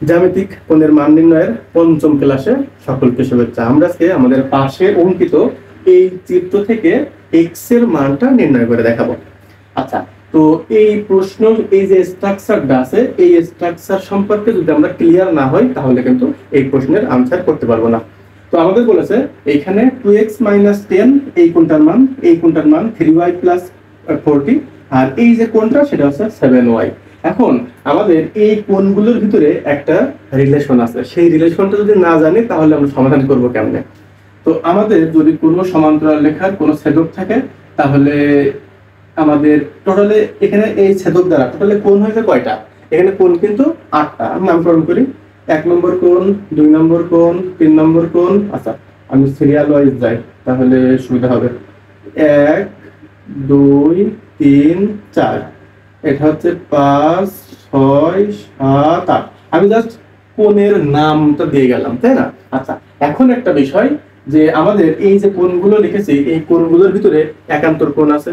জ্যামিতিক কোণের মান নির্ণয়ের পঞ্চম ক্লাসে সকলকে শুভেচ্ছা। আমরা আজকে আমাদের পাশে অঙ্কিত এই চিত্র থেকে এক্স এর মানটা নির্ণয় করে দেখাবো। আচ্ছা, তো এই প্রশ্ন এই যে স্ট্রাকচারটা আছে, এই স্ট্রাকচার সম্পর্কে যদি আমরা ক্লিয়ার না হই তাহলে কিন্তু এই প্রশ্নের আনসার করতে পারবো না। তো আমাদের বলেছে এইখানে 2x - 10 এই কোণটার মান, এই কোণটার মান 3y + 40, আর এই যে কোণটা সেটা হচ্ছে 7y। এখন আমাদের এই কোণগুলোর ভিতরে একটা রিলেশন আছে, সেই রিলেশনটা যদি না জানি তাহলে আমরা সমাধান করব কেমনে? তো আমাদের যদি কোনো সমান্তরাল রেখার কোনো ছেদক থাকে তাহলে আমাদের টোটালে এখানে এই ছেদক দ্বারা টোটালে কোণ হয়েছে কয়টা? এখানে কোণ কিন্তু 8টা। আমি নামকরণ করি। 1 নম্বর কোণ, 2 নম্বর কোণ, 3 নম্বর কোণ। আচ্ছা, আমি সিরিয়াল ওয়াইজ যাই তাহলে সুবিধা হবে। 1 2 3 4, এটা হচ্ছে 5 6 7 8। আমি জাস্ট কোণের নামটা দিয়ে গেলাম, তাই না? আচ্ছা, এখন একটা বিষয় যে আমাদের এই যে কোণগুলো লিখেছি, এই কোণগুলোর ভিতরে একান্তর কোণ আছে,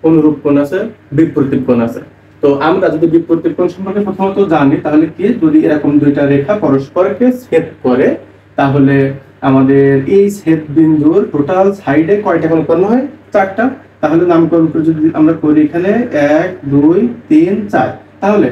অনুরূপ কোণ আছে, বিপরীত কোণ আছে। তো আমরা যদি বিপরীত কোণ সম্পর্কে প্রথমত জানি তাহলে কি, যদি এরকম দুইটা রেখা পরস্পরকে ছেদ করে তাহলে আমাদের এই ছেদ বিন্দুর টোটাল সাইডে কয়টা কোণ উৎপন্ন হয়? 4টা। তাহলে নামকরণ করে যদি আমরা করি এখানে 1 2 3 4, তাহলে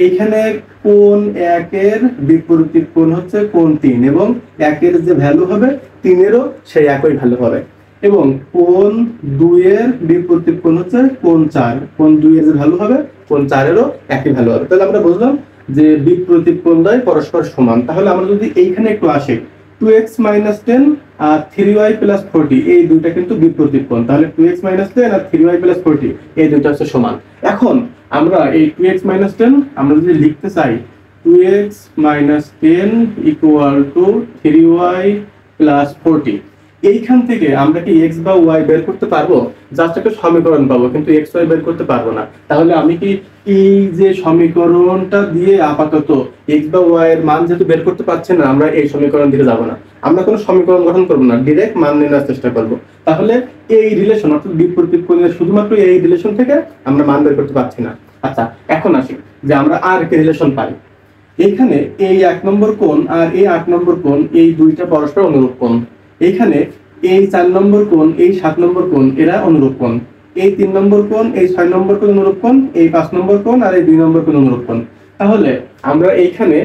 এইখানে কোণ 1 এর বিপরীত কোণ হচ্ছে কোণ 3, এবং 1 এর যে ভ্যালু হবে 3 এরও সেই একই ভ্যালু হবে, এবং কোণ 2 এর বিপরীত কোণ হচ্ছে কোণ 4, কোণ 2 এর যে ভ্যালু হবে কোণ 4 এরও একই ভ্যালু হবে। তাহলে আমরা বুঝলাম যে বিপরীত কোণদ্বয় পরস্পর সমান। তাহলে আমরা যদি এইখানে একটু আসি, 2x - 10 আর 3y + 40, এই দুইটা কিন্তু বিপরীত কোণ। তাহলে 2x - 10 আর 3y + 40 এই দুইটা হচ্ছে সমান। এখন আমরা এই 2x - 10 আমরা যদি লিখতে চাই 2x - 10 = 3y + 40, এইখান থেকে আমরা কি x বা y বের করতে পারবো? জাস্ট একটা সমীকরণ পাবো, কিন্তু x y বের করতে পারবো না। তাহলে আমি কি এই যে সমীকরণটা দিয়ে আপাতত x বা y এর মান যেহেতু বের করতে পারছি না, আমরা এই সমীকরণ দিকে যাব না, আমরা কোনো সমীকরণ গঠন করব না, ডাইরেক্ট মান নির্ণয়ের চেষ্টা করব। তাহলে এই রিলেশন অর্থাৎ বিপরীত কোণের শুধুমাত্র এই রিলেশন থেকে আমরা মান বের করতে পারছি না। আচ্ছা, এখন আসি যে আমরা আর কি রিলেশন পাই। এইখানে এই 1 নম্বর কোণ আর এই 8 নম্বর কোণ, এই দুইটা পরস্পর অনুরূপ কোণ। এইখানে এই 4 নম্বর কোণ, এই 7 নম্বর কোণ, এরা অনুরূপ কোণ। এই 3 নম্বর কোণ, এই 6 নম্বর কোণ অনুরূপ কোণ, এই 5 নম্বর কোণ আর এই 2 নম্বর কোণ অনুরূপ কোণ। তাহলে আমরা এইখানে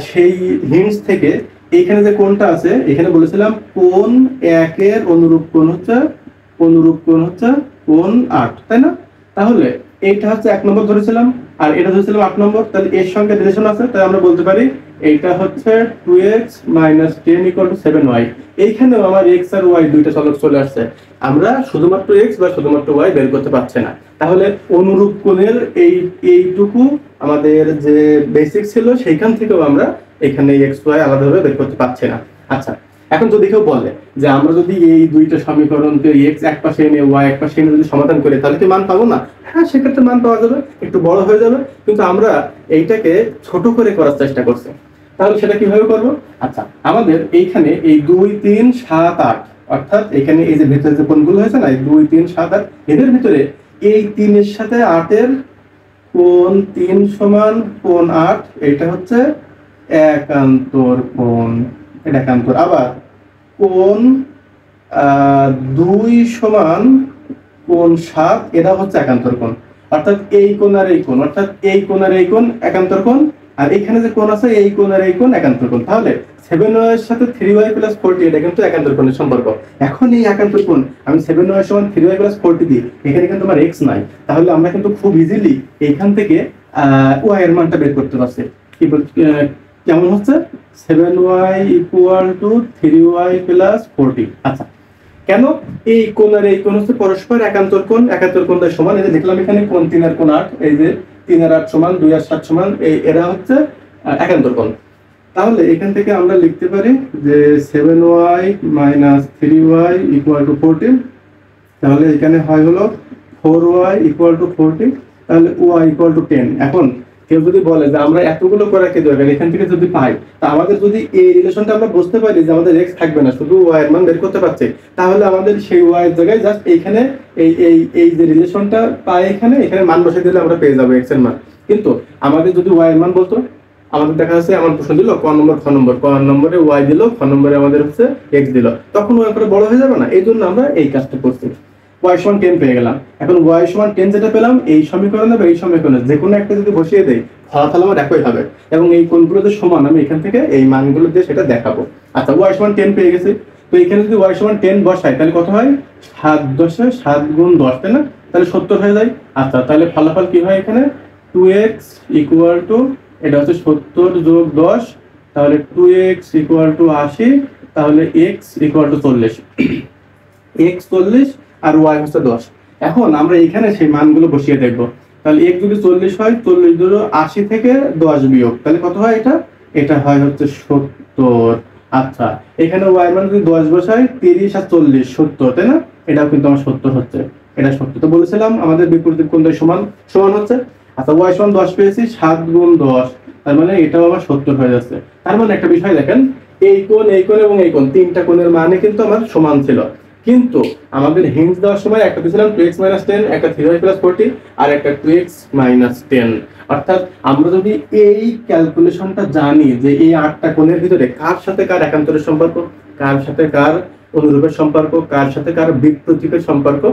সেই হিন্টস থেকে এইখানে যে কোণটা আছে, এখানে বলেছিলাম কোণ 1 এর অনুরূপ কোণ হচ্ছে কোণ 8, তাই না? তাহলে এইটা হচ্ছে 1 নম্বর ধরেছিলাম আর এটা ধরেছিলাম 8 নম্বর, তাহলে এর সঙ্গে রিলেশন আছে, তাই আমরা বলতে পারি এইটা হচ্ছে 2x - 10 = 7y। এইখানেও আমার x আর y দুইটা চলক চলে আসছে, আমরা শুধুমাত্র x বা শুধুমাত্র y বের করতে পারছি না। তাহলে অনুরূপ কোণের এইটুকু আমাদের যে বেসিক ছিল সেইখান থেকেও আমরা এখানে x y আলাদাভাবে বের করতে পারছি না। আচ্ছা, এখন যদি কেউ বলে যে আমরা যদি এই দুইটা সমীকরণকে x এক পাশে এনে y এক পাশে এনে যদি সমাধান করি তাহলে কি মান পাবো না? হ্যাঁ, সেক্ষেত্রে মান পাওয়া যাবে, একটু বড় হয়ে যাবে, কিন্তু আমরা এইটাকে ছোট করে করার চেষ্টা করছি। তাহলে সেটা কিভাবে করব? আচ্ছা, আমাদের এইখানে এই 2 3 7 8, অর্থাৎ এখানে এই যে ভিতরে যে কোণগুলো হয়েছে না, এই 2 3 7 8, এদের ভিতরে এই 3 এর সাথে 8 এর কোণ 3 সমান কোণ 8, এটা হচ্ছে একান্তর কোণ, এটা একান্তর। আবার কোণ 2 সমান কোণ 7, এরা হচ্ছে একান্তর কোণ। অর্থাৎ এই কোণ আর এই কোণ, অর্থাৎ এই কোণ আর এই কোণ একান্তর কোণ, আর এখানে যে কোণ আছে এই কোণ আর এই কোণ একান্তর কোণ। তাহলে 7y এর সাথে 3y + 40 এটা কিন্তু একান্তর কোণের সম্পর্ক। এখন এই একান্তর কোণ আমি 7y = 3y + 40 দিই, এখানে কিন্তু আমার x নাই, তাহলে আমরা কিন্তু খুব ইজিলি এইখান থেকে y এর মানটা বের করতে পারছি। কি কেমন হচ্ছে? 7y = 3y + 40। আচ্ছা, কেন? এই কোণ আর এই কোণ হচ্ছে পরস্পর একান্তর কোণ, একান্তর কোণ দ্বয় সমান। এই যে দেখলাম এখানে কোণ 3 আর কোণ 8, এই যে 3 আর 8 সমান, 2 আর 7 সমান, এরা হচ্ছে একান্তর কোণ। তাহলে এখান থেকে আমরা লিখতে পারি যে 7y - 3y = 40, তাহলে এখানে হয় হলো 4y = 40, তাহলে y = 10। এখন কেউ যদি বলে যে আমরা এতগুলো করা কি দরকার, এখান থেকে যদি পাই, তা আমাদের যদি এই রিলেশনটা আমরা বুঝতে পারি যে আমাদের x থাকবে না, শুধু y এর মান বের করতে পারছি, তাহলে আমাদের সেই y এর জায়গায় জাস্ট এইখানে এই যে রিলেশনটা পাই, এখানে মান বসিয়ে দিলে আমরা পেয়ে যাবো x এর মান। কিন্তু আমাদের যদি y এর মান বলতো আমাদের দেখা যাচ্ছে আমার প্রশ্ন দিল ক নম্বর খ নম্বর, ক নম্বরে ওয়াই দিল, খ নম্বরে আমাদের হচ্ছে এক্স দিল, তখন ওয়াই করে বড় হয়ে যাবে না, এই জন্য আমরা এই কাজটা করছি। ওয়াই সমান 10 পেয়ে গেলাম। এখন ওয়াই সমান 10 যেটা পেলাম এই সমীকরণে বা এই সমীকরণে যে কোনো একটা যদি বসিয়ে দেই ফলাফল আমার একই হবে, এবং এই কোণগুলো যে সমান আমি এখান থেকে এই মানগুলো দিয়ে সেটা দেখাবো। আচ্ছা ওয়াই সমান 10 পেয়ে গেছি, তো এখানে যদি ওয়াই সমান 10 বসাই তাহলে কত হয়, 7 10 7 গুণ 10, তাই না, তাহলে 70 হয়ে যায়। আচ্ছা তাহলে ফলাফল কি হয় এখানে 2x ইকুয়াল টু, এটা হচ্ছে 70 যোগ 10, তাহলে 2x ইকুয়াল টু 80, তাহলে x ইকুয়াল টু 40, x 40 আর y হচ্ছে 10। এখন আমরা এখানে সেই মানগুলো বসিয়ে দেখব, তাহলে x যদি 40 হয়, 40 ধরো 80 থেকে 10 বিয়োগ, তাহলে কত হয় এটা, এটা হয় হচ্ছে 70। আচ্ছা এখানে y মান যদি 10 বসাই, 30 আর 40 70, তাই না, এটাও কিন্তু আমার 70 হচ্ছে, এটা 70। তো বলেছিলাম আমাদের বিপরীত কোণদ্বয় সমান সমান হচ্ছে। আচ্ছা y সমান 10 পেয়েছি, 7 গুণ 10, তার মানে এটাও আমার 70 হয়ে যাচ্ছে। তার মানে একটা বিষয় দেখেন, এই কোণ এবং এই কোণ, তিনটা কোণের মানে কিন্তু আমার সমান ছিল, কিন্তু আমাদের হিন্স দেওয়ার সময় একটা দিয়েছিলাম 2x - 10, একটা 3y + 40, আর একটা 2x - 10। অর্থাৎ আমরা যদি এই ক্যালকুলেশনটা জানি যে এই 8টা কোণের ভিতরে কার সাথে কার একান্তরের সম্পর্ক, কার সাথে কার অনুরূপের সম্পর্ক, কার সাথে কার বিপরীতের সম্পর্ক,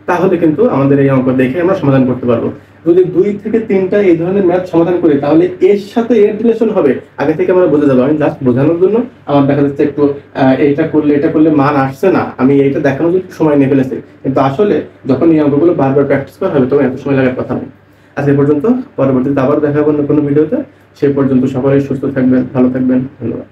তাহলে কিন্তু আমাদের এই অঙ্ক দেখে আমরা সমাধান করতে পারবো। যদি 2 থেকে 3টা এই ধরনের ম্যাথ সমাধান করি তাহলে এর সাথে এর রিলেশন হবে আগে থেকে আমরা বুঝে যাবো। আমি জাস্ট বোঝানোর জন্য আমার দেখা যাচ্ছে একটু এটা করলে মান আসছে না, আমি এইটা দেখানোর জন্য সময় নিয়ে ফেলেছি, কিন্তু আসলে যখন এই অঙ্কগুলো বারবার প্র্যাকটিস করা হবে তখন এত সময় লাগার কথা নেই। আজ এই পর্যন্ত, পরবর্তীতে আবার দেখা হবে অন্য কোনো ভিডিওতে। সেই পর্যন্ত সকলেই সুস্থ থাকবেন, ভালো থাকবেন, ধন্যবাদ।